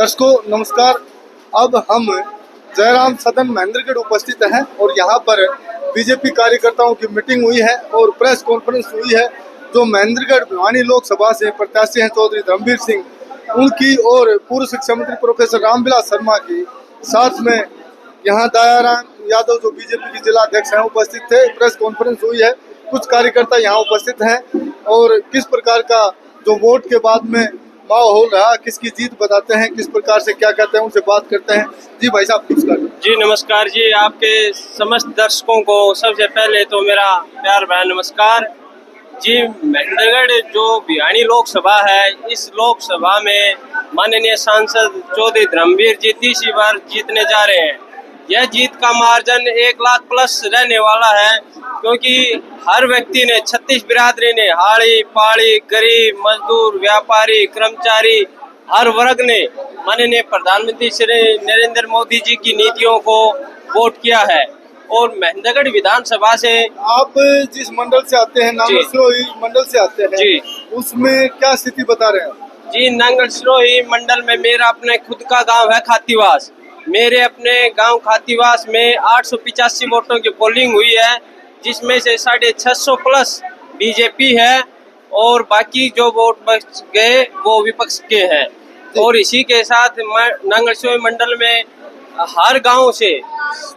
दर्शकों नमस्कार। अब हम जयराम सदन महेंद्रगढ़ उपस्थित हैं और यहाँ पर बीजेपी कार्यकर्ताओं की मीटिंग हुई है और प्रेस कॉन्फ्रेंस हुई है। जो महेंद्रगढ़ भिवानी लोकसभा से प्रत्याशी हैं चौधरी धर्मवीर सिंह, उनकी और पूर्व शिक्षा मंत्री प्रोफेसर रामविलास शर्मा की, साथ में यहाँ दयाराम यादव जो बीजेपी के जिला अध्यक्ष हैं उपस्थित थे। प्रेस कॉन्फ्रेंस हुई है, कुछ कार्यकर्ता यहाँ उपस्थित हैं और किस प्रकार का जो वोट के बाद में माहौल रहा, किसकी जीत बताते हैं, किस प्रकार से क्या कहते हैं, उनसे बात करते हैं। जी भाई साहब नमस्कार। जी नमस्कार जी, आपके समस्त दर्शकों को सबसे पहले तो मेरा प्यार भरा नमस्कार जी। महेंद्रगढ़ जो भिवानी लोकसभा है, इस लोकसभा में माननीय सांसद चौधरी धर्मवीर जी तीसरी बार जीतने जा रहे हैं। यह जीत का मार्जिन 1 लाख प्लस रहने वाला है, क्योंकि हर व्यक्ति ने 36 बिरादरी ने, हाड़ी पाड़ी, गरीब, मजदूर, व्यापारी, कर्मचारी, हर वर्ग ने माननीय प्रधानमंत्री श्री नरेंद्र मोदी जी की नीतियों को वोट किया है। और महेंद्रगढ़ विधानसभा से आप जिस मंडल से आते हैं, नांगल मंडल से आते हैं जी, उसमें क्या स्थिति बता रहे हैं जी? नांगल मंडल में मेरा अपने खुद का गांव है खातीवास। मेरे अपने गांव खातीवास में 885 वोटों की पोलिंग हुई है, जिसमें से 650 प्लस बीजेपी है और बाकी जो वोट बच गए वो विपक्ष के हैं। और इसी के साथ नांगल मंडल में हर गांव से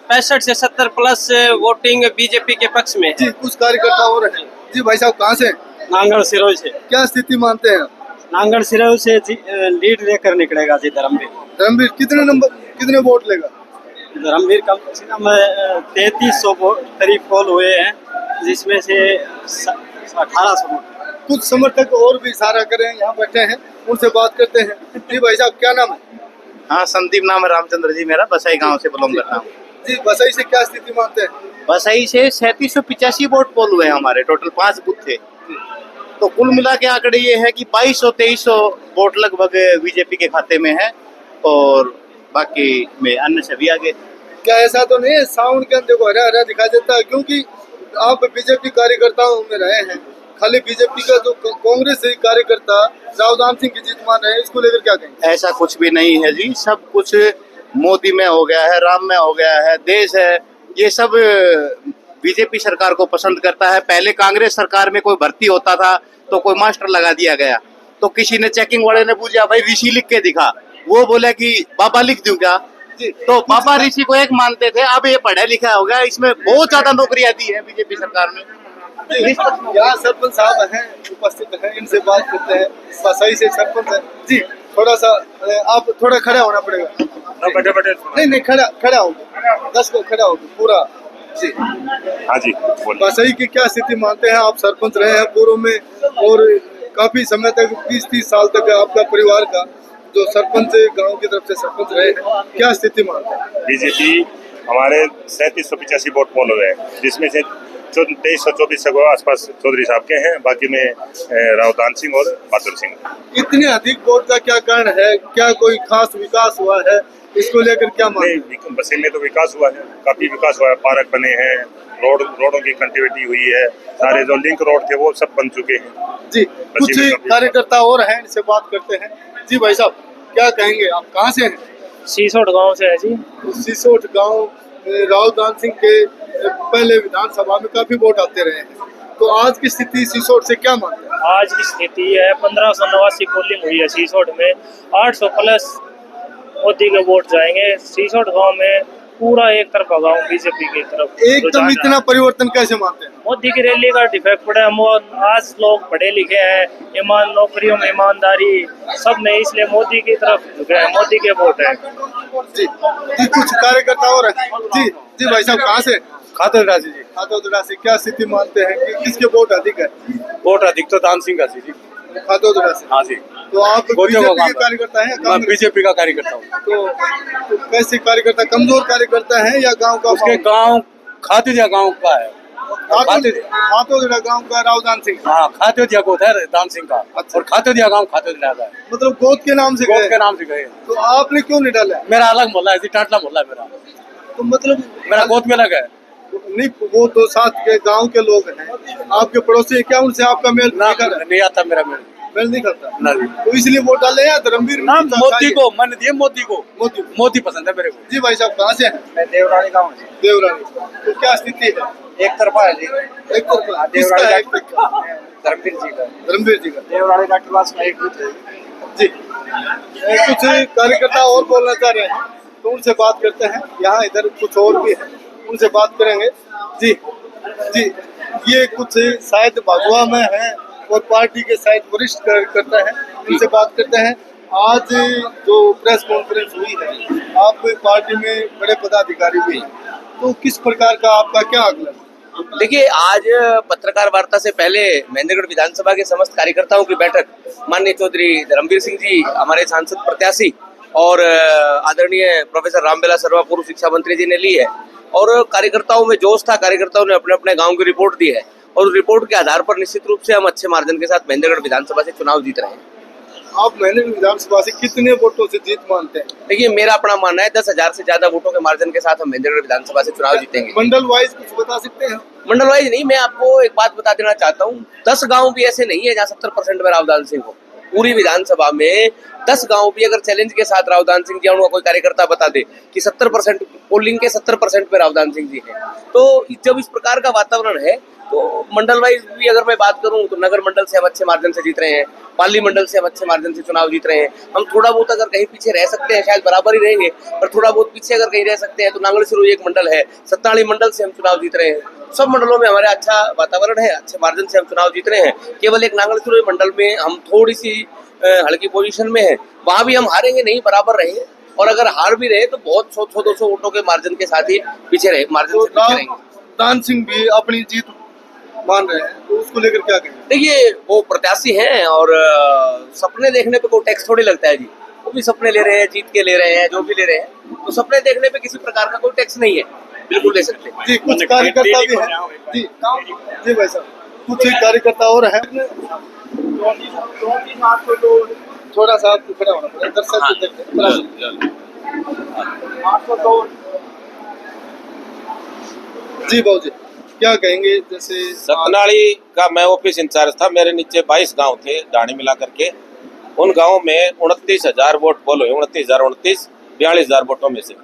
65 से 70 प्लस वोटिंग बीजेपी के पक्ष में जी। कुछ कार्यकर्ता और हैं जी। भाई साहब कहाँ से? नांगल सिरोही से। क्या स्थिति मानते हैं? नांगल सिरोही से लीड लेकर निकलेगा जी धर्मवीर। धर्मवीर कितने वोट लेगा? धर्मवीर कम से कम 3300 करीब पोल हुए हैं, जिसमें से 1800 वोट। कुछ समर्थक और भी इशारा करें, यहाँ बैठे हैं, उनसे बात करते हैं। जी भाई साहब क्या नाम है? हाँ, संदीप नाम है, रामचंद्र जी मेरा, बसाई गांव से बिलोंग करता हूँ जी। बसाई से क्या स्थिति मानते हैं? बसाई से 3785 वोट पोल हुए हमारे, टोटल 5 बूथ थे। तो कुल मिला के आंकड़े ये है कि 2200-2300 वोट लगभग बीजेपी के खाते में है और बाकी में अन्य सभी आगे। क्या ऐसा तो नहीं है साउंड के अंदर को हरा हरा दिखाई देता है? क्योंकि आप बीजेपी कार्यकर्ताओं में रहे हैं, खाली बीजेपी का जो कांग्रेस से कार्यकर्ता रावदान सिंह की जीत मान रहे हैं, इसको लेकर क्या कहेंगे? ऐसा कुछ भी नहीं है जी, सब कुछ मोदी में हो गया है, राम में हो गया है, देश है, ये सब बीजेपी सरकार को पसंद करता है। पहले कांग्रेस सरकार में कोई भर्ती होता था तो कोई मास्टर लगा दिया गया, तो किसी ने चेकिंग वाले ने पूछा भाई ऋषि लिख के दिखा, वो बोला कि बाबा लिख दूं क्या? तो बाबा ऋषि को एक मानते थे, अब ये पढ़ा लिखा हो गया। इसमें बहुत ज्यादा नौकरियां दी है बीजेपी सरकार ने। यहाँ सरपंच साहब हैं उपस्थित हैं, इनसे बात करते हैं। बसाई से सरपंच है जी। थोड़ा सा आप थोड़ा खड़ा होना पड़ेगा। नहीं खड़ा होगा, 10 को खड़ा होगा पूरा जी। हाँ जी। बसाई की क्या स्थिति मानते हैं? आप सरपंच रहे हैं पूर्व में और काफी समय तक 20-30 साल तक आपका परिवार का जो सरपंच गांव की तरफ से सरपंच रहे हैं, क्या स्थिति मानते हैं? बीजेपी हमारे 3785 वोट पोल हुए हैं, जिसमें से 2324 के आसपास चौधरी साहब के हैं, बाकी में रावदान सिंह और बहादुर सिंह। इतने अधिक वोट का क्या कारण है? क्या कोई खास विकास हुआ है? इसको लेकर क्या मानते हैं? बसेल में तो विकास हुआ है, काफी विकास हुआ है, पार्क बने हैं, रोडों की कनेक्टिविटी हुई है, सारे जो लिंक रोड थे वो सब बन चुके हैं जी। कुछ कार्यकर्ता और हैं, इनसे बात करते हैं। जी भाई साहब क्या कहेंगे? आप कहाँ से हैं? सीसोट गांव से है जी। सीसोट गांव रावदान सिंह के पहले विधानसभा में काफी वोट आते रहे हैं, तो आज की स्थिति सीसोट से क्या मानते हैं? आज की स्थिति है 1589 पोलिंग हुई है सीसोट में, 800 प्लस मोदी के वोट जाएंगे। सीसोट गांव में पूरा एक तरफा गांव बीजेपी की तरफ। एकदम इतना परिवर्तन कैसे मानते हैं? मोदी की रैली का डिफेक्ट पड़ा है। आज लोग पढ़े लिखे हैं, नौकरियों में ईमानदारी सब में, इसलिए मोदी की तरफ झुके हैं, मोदी के वोट है जी। जी कुछ कार्यकर्ता और हैं जी। जी भाई साहब कहाँ से? खातोदरा से जी। खातोदरा से क्या स्थिति मानते हैं कि किसके वोट अधिक है? वोट अधिक तो दान सिंह का जी। खातोदरा से? हाँ जी। तो आप बीजेपी के कार्यकर्ता हैं? मैं बीजेपी का कार्यकर्ता हूँ। तो कैसे कार्यकर्ता? कमजोर कार्यकर्ता है या गांव का? उसके गांव खातोदिया गांव का है। खातोदिया गांव का रावदान सिंह। हाँ, खातोदिया गोद है दान सिंह का। अच्छा। और खातोदिया गांव खातोदिया का है, मतलब गोद के नाम से गए। तो आपने क्यों नहीं डाला? मेरा अलग मोहल्ला है, टाटला मोहल्ला है मेरा। तो मतलब मेरा गोद में लगा है। नहीं, वो तो साथ के गांव के लोग हैं, आपके पड़ोसी, क्या उनसे आपका मेल नहीं आता? मेरा मेल मेल नहीं खाता, नहीं। तो इसलिए वोट डाले या धर्मवीर ना मोदी को मन दिए, मोदी को, मोदी। मोदी पसंद है मेरे को। जी भाई साहब कहाँ से हैं? मैं देवरानी गाँव से। देवरानी। तो क्या स्थिति है? एक तरफा है जी, एक तरफा किसका है? एक तरफा धर्मवीर जी का, धर्मवीर जी का। देवरानी डॉक्टर वास का एक जी कुछ कार्यकर्ता और बोलना चाह रहे हैं तो उनसे बात करते हैं। यहाँ इधर कुछ और भी है, उनसे बात करेंगे। जी जी, ये कुछ शायद भागवा में है और पार्टी के शायद वरिष्ठ कार्यकर्ता है, उनसे बात करते हैं। आज जो प्रेस कॉन्फ्रेंस हुई है, आप पार्टी में बड़े पदाधिकारी भी हैं, तो किस प्रकार का आपका क्या आकलन? देखिए, आज पत्रकार वार्ता से पहले महेंद्रगढ़ विधानसभा के समस्त कार्यकर्ताओं की बैठक माननीय चौधरी धर्मवीर सिंह जी, हमारे सांसद प्रत्याशी, और आदरणीय प्रोफेसर रामविलास शर्मा पूर्व शिक्षा मंत्री जी ने ली है। और कार्यकर्ताओं में जोश था, कार्यकर्ताओं ने अपने अपने गांव की रिपोर्ट दी है और उस रिपोर्ट के आधार पर निश्चित रूप से हम अच्छे मार्जिन के साथ महेंद्रगढ़ विधानसभा से चुनाव जीत रहे हैं। आप महेंद्रगढ़ विधानसभा से कितने वोटों से जीत मानते हैं? देखिए, मेरा अपना मानना है 10,000 से ज्यादा वोटों के मार्जिन के साथ हम महेंद्रगढ़ विधानसभा से चुनाव जीतेंगे। मंडल वाइज कुछ बता सकते हैं? मंडल वाइज नहीं, मैं आपको एक बात बता देना चाहता हूँ, 10 गांव भी ऐसे नहीं है जहाँ 70% में रावदान सिंह हो। पूरी विधानसभा में 10 गांव भी अगर चैलेंज के साथ रावदान सिंह जी, उनका कोई कार्यकर्ता बता दे कि 70% पोलिंग के 70% पे रावदान सिंह जी है, तो जब इस प्रकार का वातावरण है तो मंडल वाइज भी अगर मैं बात करूं तो नगर मंडल से हम अच्छे मार्जिन से जीत रहे हैं, पाली मंडल से हम अच्छे मार्जिन से चुनाव जीत रहे हैं। हम थोड़ा बहुत अगर कहीं पीछे रह सकते हैं, शायद बराबर ही रहेंगे, पर थोड़ा बहुत पीछे अगर कहीं रह सकते हैं तो नांगल सिरोही एक मंडल है, सत्ताली मंडल से हम चुनाव जीत रहे हैं। सब मंडलों में हमारे अच्छा वातावरण है, अच्छे मार्जिन से हम चुनाव जीत रहे हैं। केवल एक नांगल सिरोही मंडल में हम थोड़ी सी हल्की पोजीशन में है, वहां भी हम हारेंगे नहीं, बराबर रहेंगे, और अगर हार भी रहे तो बहुत 100-200 वोटों के मार्जिन के साथ ही पीछे रहे, मार्जिन से पीछे रहेंगे। रावदान सिंह भी अपनी जीत मान रहे हैं, तो उसको लेकर क्या कहेंगे? देखिए, वो प्रत्याशी हैं और सपने देखने पे कोई टैक्स थोड़ी लगता है जी। वो भी सपने ले रहे हैं, जीत के ले रहे हैं, जो भी ले रहे हैं, तो सपने देखने पे किसी प्रकार का कोई टैक्स नहीं है, बिल्कुल ले सकते हैं। जी कुछ कार्यकर्ता भी हैं। जी जी भाई साहब, कुछ कार्यकर्ता और हैं। थोड़ा सा आपको खड़ा होना पड़ेगा, दर्शक को देखते हैं। जी बाबू जी, क्या कहेंगे? जैसे सतनाली का मैं ऑफिस इंचार्ज था, मेरे नीचे 22 गांव थे ढाणी मिला करके। उन गांवों में 29,000 वोट पोल हुए, 29,029, 42,000 वोटों में से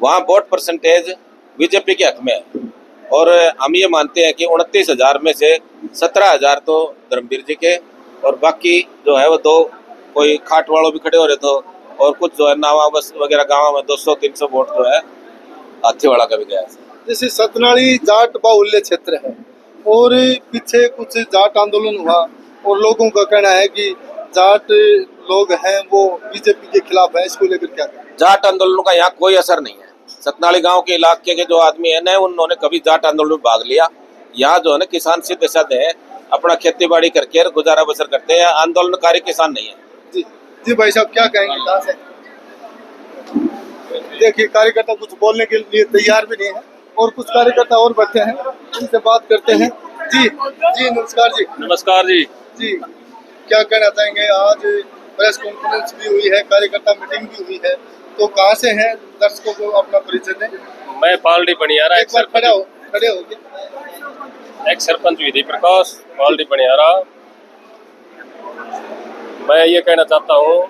वहाँ वोट परसेंटेज बीजेपी के हक में है। और हम ये मानते हैं कि 29,000 में से 17,000 तो धर्मवीर जी के, और बाकी जो है वो दो कोई खाट वालों भी खड़े हो रहे तो, और कुछ जो है नावा बस वगैरह गाँव में 200-300 वोट जो है हाथीवाड़ा का भी गया है। जैसे सतनाली जाट बाहुल्य क्षेत्र है और पीछे कुछ जाट आंदोलन हुआ और लोगों का कहना है कि जाट लोग हैं वो बीजेपी के खिलाफ है, इसको लेकर क्या कहें? जाट आंदोलन का यहाँ कोई असर नहीं है। सतनाली गांव के इलाके के जो आदमी है ना, उन्होंने कभी जाट आंदोलन में भाग लिया? यहाँ जो है ना किसान सीधे साधे है, अपना खेती बाड़ी करके गुजारा बसर करते हैं, आंदोलनकारी किसान नहीं है। जी जी भाई साहब, क्या कहेंगे? कहाँ से? देखिए, कार्यकर्ता कुछ बोलने के लिए तैयार भी नहीं है और कुछ कार्यकर्ता और बैठे हैं, उनसे बात करते हैं। जी जी नमस्कार जी। नमस्कार जी। जी क्या कहना चाहेंगे? आज प्रेस कॉन्फ्रेंस भी हुई है, कार्यकर्ता मीटिंग भी हुई है, तो कहाँ से हैं? दर्शकों को अपना परिचय दें। मैं पालडी बनियारा, एक बार खड़े हो एक सरपंच विधि प्रकाश, पालडी बनियारा। मैं ये कहना चाहता हूँ,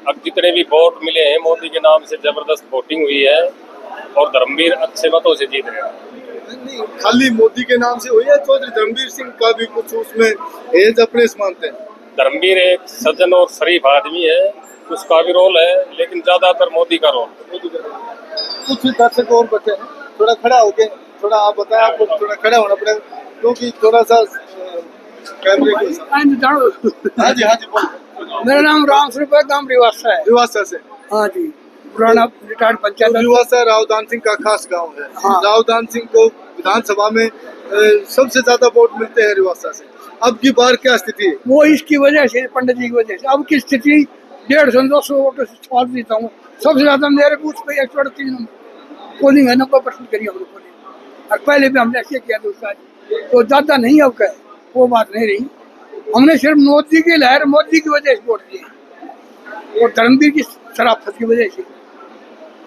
अब जितने भी वोट मिले हैं मोदी के नाम से जबरदस्त वोटिंग हुई है और धर्मवीर अच्छे मतों से जीत रहे हैं। नहीं, खाली मोदी के नाम से हुई है, चौधरी धर्मवीर सिंह का भी कुछ उसमें एज अप्रेस मानते हैं। धर्मवीर एक सज्जन और शरीफ आदमी है, उसका भी रोल है, लेकिन ज्यादातर मोदी का रोल। कुछ दर्शक और बचे हैं, थोड़ा खड़ा होके थोड़ा आप बताएं, आपको थोड़ा खड़ा होना पड़ेगा क्योंकि थोड़ा सा कैमरे के हाँ जी बोलो। मेरा नाम राम स्वरूप है, गांव रिवासा है। रिवासा से? हाँ जी, पुराना रिटायर्ड पंचायत। रिवासा रावदान सिंह का खास गांव है। हाँ। रावदान सिंह को विधानसभा में सबसे ज्यादा वोट मिलते हैं रिवासा से। अब की बार क्या स्थिति है? वो इसकी वजह से, पंडित जी की वजह से अब की स्थिति 150-200 वोटों से सवाल जीता हूँ। सबसे ज्यादा मेरे बूथ पे 138 नंबर पोलिंग है, 90% करी हमने पोलिंग, और पहले भी हमने ऐसे किया दूसरा, तो ज्यादा नहीं अब कहे, वो बात नहीं रही। हमने सिर्फ मोदी की लहर, मोदी की वजह से वोट दिए और धर्मवीर की शराफत की वजह से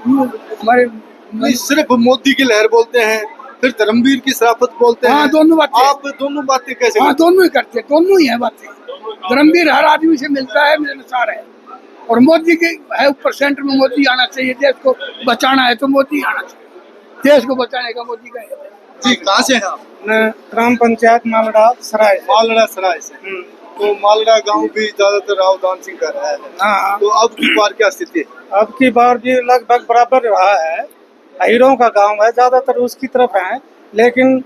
हमारे। नहीं, सिर्फ मोदी की लहर बोलते हैं फिर धर्मवीर की शराफत बोलते हाँ, हैं। दोनों बातें। आप दोनों बातें कैसे हाँ करते दोनों ही करते, दोनों ही है बातें। धर्मवीर हर आदमी से मिलता है, मिलनसार है। और मोदी की है ऊपर सेंटर में, मोदी आना चाहिए। देश को बचाना है तो मोदी आना चाहिए, देश को बचाने का मोदी का है। जी, कहाँ से हैं आप? ग्राम पंचायत मालड़ा सराय से। मालड़ा सराय से। तो मालड़ा गांव भी ज्यादातर राव दान सिंह का रहा है। हाँ, तो अब की बार क्या स्थिति है? अब की बार भी लगभग बराबर रहा है। हीरों का गांव है, ज्यादातर उसकी तरफ है, लेकिन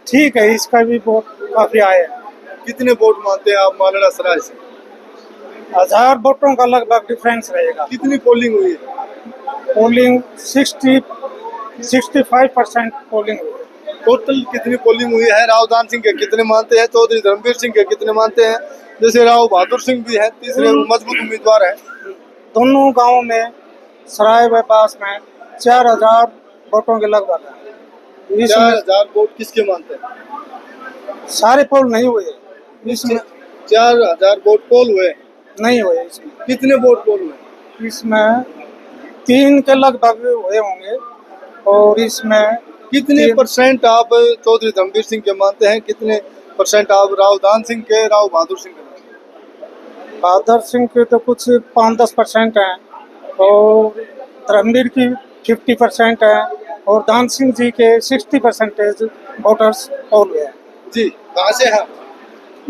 ठीक है, इसका भी वोट काफी आए हैं। कितने वोट मानते हैं आप मालड़ा सराय से? 1000 वोटों का लगभग डिफरेंस रहेगा। कितनी पोलिंग हुई है? पोलिंग 65% पोलिंग हुई है। टोटल कितनी पोलिंग हुई है? राव दान सिंह के कितने मानते हैं? चौधरी धर्मवीर सिंह के कितने मानते हैं? जैसे राव बहादुर सिंह भी है, तीसरे मजबूत उम्मीदवार है। दोनों गांवों में सराय बाईपास में 4000 वोटों के लगभग है। इसमें 4000 वोट किसके मानते हैं? सारे पोल नहीं हुए इसमें, 4000 वोट पोल हुए। नहीं हुए इसमें। कितने वोट पोल हुए? इसमें 3 के लगभग हुए होंगे। और इसमें कितने परसेंट आप चौधरी धर्मवीर सिंह के मानते हैं? कितने परसेंट आप राव दान सिंह के, राव बहादुर सिंह के मानते हैं? बहादुर सिंह के तो कुछ 5-10% हैं, और धर्मवीर की 50% है, और दान सिंह जी के 60% वोटर्स पोल हुए हैं। जी, कहाँ से हैं?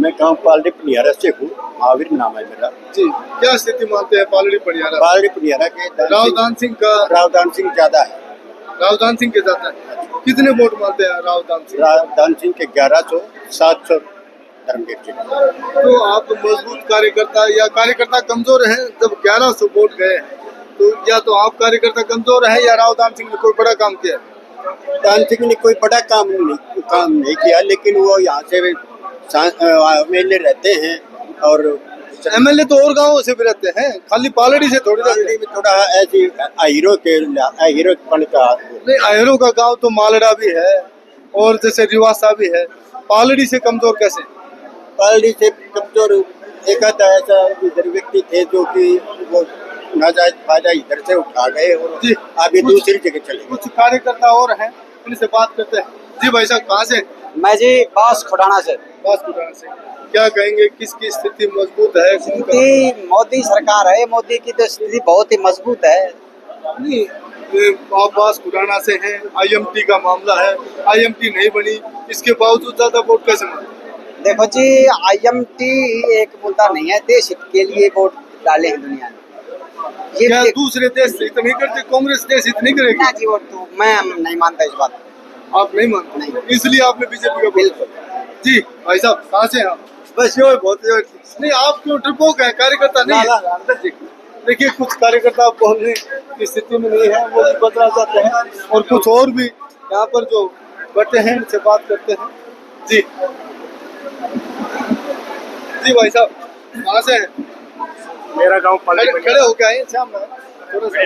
मैं गांव पालड़ी पनियारा से हूँ, महावीर नाम है मेरा। जी, क्या स्थिति मानते हैं पालड़ी पनियारा? पालड़ी पनियारा के राव दान सिंह का, राव दान सिंह ज्यादा है। राव दान सिंह के जाता है। कितने वोट मानते हैं राव दान सिंह? राव दान सिंह के 1100, 700 धर्मवीर जी। तो आप मजबूत कार्यकर्ता या कार्यकर्ता कमजोर हैं? जब 1100 वोट गए हैं, तो या तो आप कार्यकर्ता कमजोर है या राव दान सिंह ने कोई बड़ा काम किया? दान सिंह ने कोई बड़ा काम नहीं किया, लेकिन वो यहाँ से एमएलए रहते हैं। और एमएलए तो और गाँव से भी रहते हैं, खाली पालड़ी से थोड़ी रहते हैं। में थोड़ा ऐसी हीरो पन का नहीं, अहिरों का गांव तो मालड़ा भी है और जैसे रिवासा भी है। पालड़ी से कमजोर कैसे? पालड़ी से कमजोर एक आधा ऐसा इधर व्यक्ति थे जो कि वो नाजायज फायदा इधर से उठा गए और जी, अभी दूसरी जगह चले गए। कुछ कार्यकर्ता और हैं, उनसे बात करते हैं। जी भाई साहब, कहाँ से? मैं जी बास खुटाना से। बांसकुटाना से। क्या कहेंगे, किसकी स्थिति मजबूत है? स्थिति मोदी सरकार है, मोदी की तो स्थिति बहुत ही मजबूत है। नहीं, आप बांसकुटाना से हैं, आईएमटी का मामला है, आईएमटी नहीं बनी, इसके बावजूद ज्यादा वोट कैसे मांगते? देखो जी, आईएमटी एक मुद्दा नहीं है, देश हित के लिए वोट डाले हैं दुनिया ने। क्या दूसरे देश हित नहीं करते? कांग्रेस देश हित नहीं करेगी? ना जी, वोट तो मैं नहीं मानता इस बात। आप नहीं मानते? नहीं। इसलिए आपने बीजेपी का बिल्कुल। जी भाई साहब, कहाँ से हैं आप? बस यो बहुत नहीं, आप क्यों ट्रिपोक है, कार्यकर्ता नहीं है? देखिए, कुछ कार्यकर्ता बोलने की स्थिति में नहीं है, वो भी बदलना चाहते हैं, और कुछ और भी यहाँ पर जो बैठे हैं उनसे बात करते हैं। जी जी भाई साहब, कहाँ से हैं? मेरा गांव पालड़ी खड़े हो गए हैं शाम में, थोड़ा सा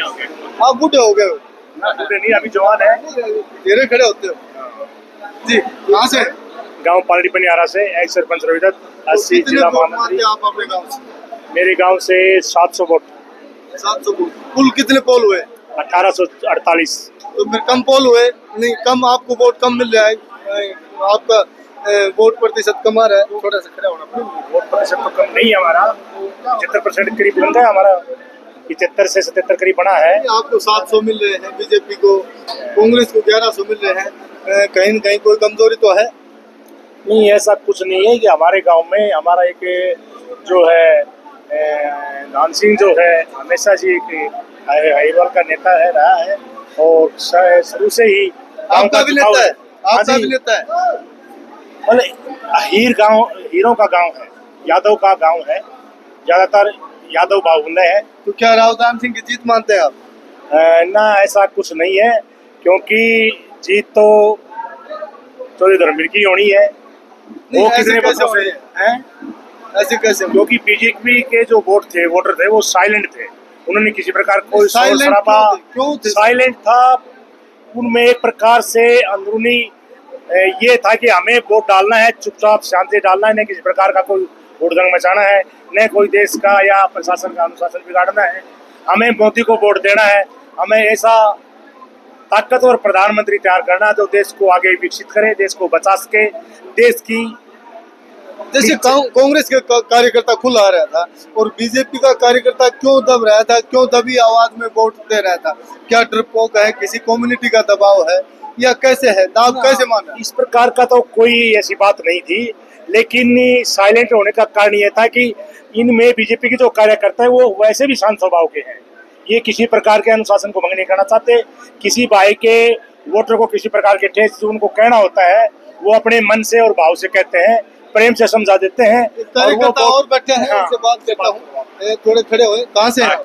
आप बूढ़े हो गए हो? बूढ़े नहीं, अभी जवान है। धीरे खड़े होते हो। जी, कहाँ से? गांव पालड़ी पनियारा से, एक सरपंच रविदत्त, 80 कितने जिला वोट महामंत्री। मानते हैं आप अपने गाँव से? मेरे गांव से 700 वोट। 700 वोट। कुल कितने पोल हुए? 1848। तो फिर कम पोल हुए, नहीं कम, आपको वोट कम मिल रहा है, आपका वोट प्रतिशत कम आ रहा है। थोड़ा सा खड़ा होना पड़ेगा। वोट प्रतिशत तो कम नहीं है हमारा, 75% करीब बनता है हमारा, 75 से 77 करीब बना है। आपको 700 मिल रहे हैं, बीजेपी को, कांग्रेस को 1100 मिल रहे हैं, कहीं न कहीं कोई कमजोरी तो है? नहीं, ऐसा कुछ नहीं है कि हमारे गांव में हमारा एक जो है दान सिंह जो है हमेशा जी एक अहिरवाल का नेता है, रहा है, और शुरू से ही आपका भी नेता है? आपका भी नेता है? हीरों का गांव है, यादव का गांव है, ज्यादातर यादव बाहुल्य है। तो क्या राव दान सिंह की जीत मानते हैं आप? ना, ऐसा कुछ नहीं है, क्योंकि जीत तो चौधरी धर्मवीर की होनी है। वो कितने वोटों से हैं? ऐसे कैसे? क्योंकि बीजेपी के जो वोटर थे वो साइलेंट थे, उन्होंने किसी प्रकार कोई शोर शराबा, क्यों थे? साइलेंट था। उनमें एक प्रकार से अंदरूनी ये था कि हमें वोट डालना है, चुपचाप शांति डालना है, न किसी प्रकार का कोई हुड़दंग मचाना है, न कोई देश का या प्रशासन का अनुशासन बिगाड़ना है। हमें मोदी को वोट देना है, हमें ऐसा ताकतवर प्रधानमंत्री तैयार करना जो देश को आगे विकसित करे, देश को बचा सके, देश की जैसे कांग्रेस के कार्यकर्ता खुल आ रहा था और बीजेपी का कार्यकर्ता क्यों दब रहा था, क्यों दबी आवाज में वोट दे रहा था? क्या डरपोक है, किसी कम्युनिटी का दबाव है या कैसे है? दाब कैसे माना? इस प्रकार का तो कोई ऐसी बात नहीं थी, लेकिन साइलेंट होने का कारण यह था कि इनमें बीजेपी के जो कार्यकर्ता है वो वैसे भी शांत स्वभाव के हैं। ये किसी प्रकार के अनुशासन को भंग नहीं करना चाहते, किसी भाई के वोटर को किसी प्रकार के ठेस जो उनको कहना होता है वो अपने मन से और भाव से कहते हैं, प्रेम से समझा देते हैं। कार्यकर्ता और बैठे हैं, उनसे बात करता हूँ। थोड़े खड़े हुए, कहाँ से हैं?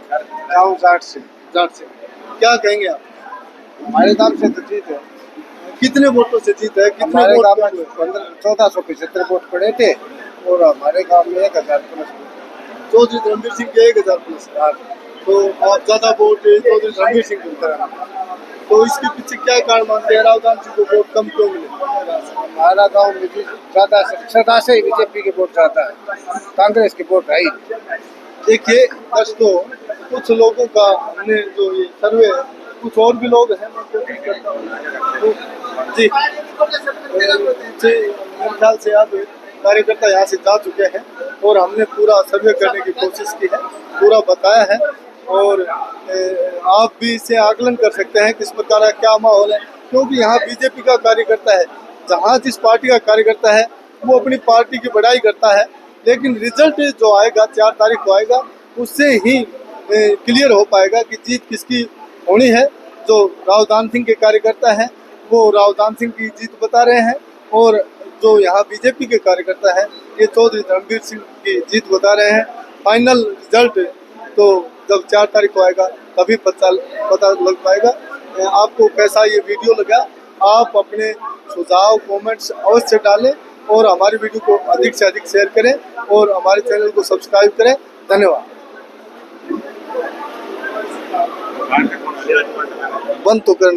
जाट से। जाट से। क्या कहेंगे आप? हमारे गांव से तो जीत है। कितने वोटों से जीत है? कितने हमारे वोट गांव में 1475 वोट पड़े थे और हमारे गांव में 1000 प्लस। चौधरी रणवीर सिंह के 1000 प्लस। तो आप ज्यादा वोट चौधरी रणवीर सिंह को करा, तो इसके पीछे क्या कारण मानते हैं? राहुल गांधी को वोट कम क्यों मिले? हमारा गांव में ज्यादा सदा से बीजेपी के वोट ज्यादा है, कांग्रेस के वोट है ही। देखिए दोस्तों, कुछ लोगों का हमने जो ये सर्वे, कुछ और भी लोग हैं, मैं कोशिश करता हूँ जी मेरे ख्याल से अब कार्यकर्ता यहाँ से जा चुके हैं और हमने पूरा सर्वे करने की कोशिश की है, पूरा बताया है और आप भी इससे आकलन कर सकते हैं किस प्रकार का क्या माहौल है, क्योंकि यहाँ बीजेपी का कार्यकर्ता है, जहाँ जिस पार्टी का कार्यकर्ता है वो अपनी पार्टी की बड़ाई करता है, लेकिन रिजल्ट जो आएगा 4 तारीख को आएगा, उससे ही क्लियर हो पाएगा कि जीत किसकी होनी है। जो राहुल सिंह के कार्यकर्ता हैं वो राहुल सिंह की जीत बता रहे हैं और जो यहाँ बीजेपी के कार्यकर्ता हैं ये चौधरी रणवीर सिंह की जीत बता रहे हैं। फाइनल रिजल्ट तो जब 4 तारीख को आएगा तभी पता लग पाएगा। आपको कैसा ये वीडियो लगा, आप अपने सुझाव कमेंट्स अवश्य डालें और हमारी वीडियो को अधिक से अधिक शेयर करें और हमारे चैनल को सब्सक्राइब करें। धन्यवाद। बंद तो करने